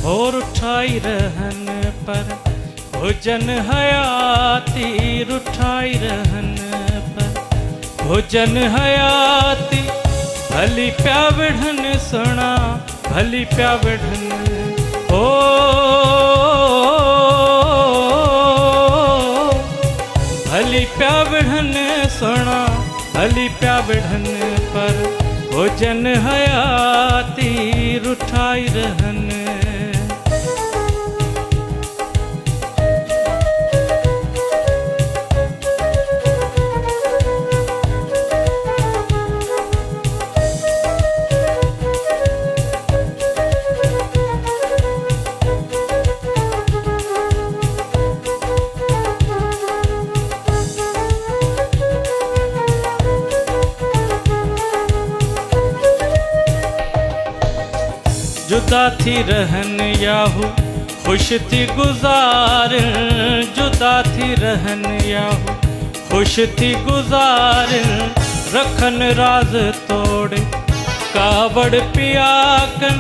और उठाई रहन पर भोजन हयाती रुठाई रहन पर भोजन हयाती भली प्यावढ़न सुना भली प्यावढ़न ओ भली प्यावढ़न सुना भली प्यावढ़न पर भोजन हयाती रुठाई रहन। जुदा थी रहन याहू खुश थी गुजार जुदा थी रहन याहू खुश थी गुजार रखन राज तोड़ कावड़ पियाकन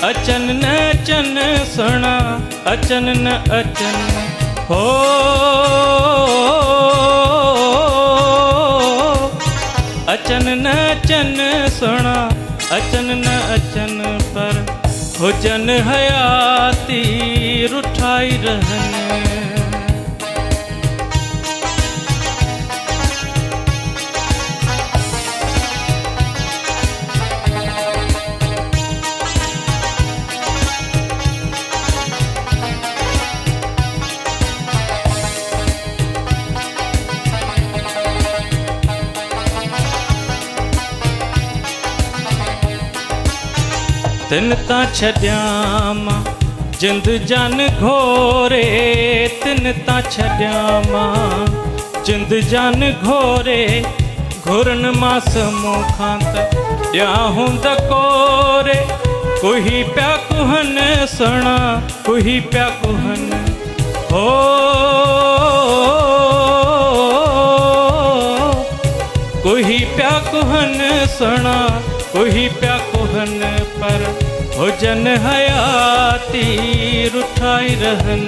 अचन न अचन सुना अचन न अचन हो अचन न अचन सुना अचन न अचन पर भोजन हयाती रुठाई रहन। तिन ता छड्यामा जिंद जान घोरे तिन ता छड्यामा जिंद जान घोरे घुरन मास मुखांत ॾियाहूं दकोरे कुही प्या कुहन सुना कुही प्या कुहन हो कुही प्या कुहन सुना कुही प्या कुहन पर भोजन हयाती रुठाई रहन।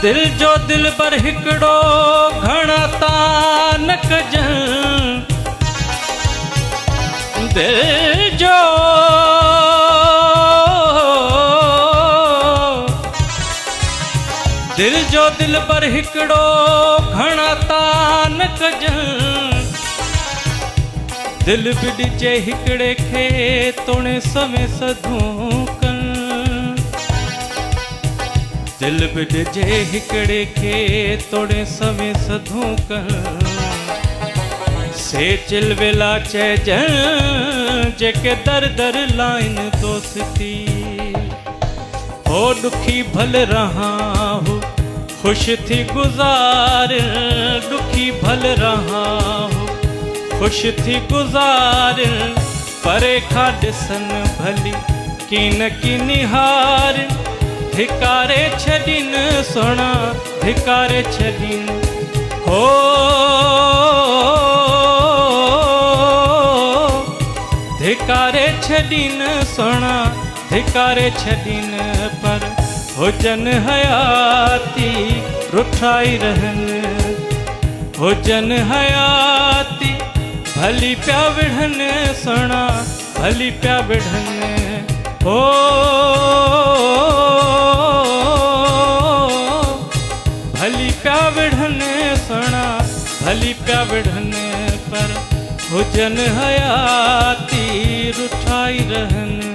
दिल जो दिल बर हिकड़ो घणा तान कजन दिल जो दिल बर हिकड़ो घणा तान कजन दिल बिड़जे हिकड़े खे तोणे समय सधूं कन दिल बिड़जे हिकड़े खे तोड़े समय सधूं कन से चिल वेला चइजन जेके दर दर लाइन दोस्ती हो दुखी भल रहा हो खुश थी गुजार दुखी भल रहा हो खुश थी गुजार परे खा ॾिसन भली कीन की निहार धिकारे छॾीन सुना धिकारे छॾीन हो धिकारे छॾीन सुना धिकारे छॾीन पर भोजन हयाती रुठाई रहन भोजन हयाती भली प्या विढ़न सुना भली प्या विढ़न हो भली प्या विढ़न सुना भली प्या विढ़न पर भोजन हयाती रुठाई रहन।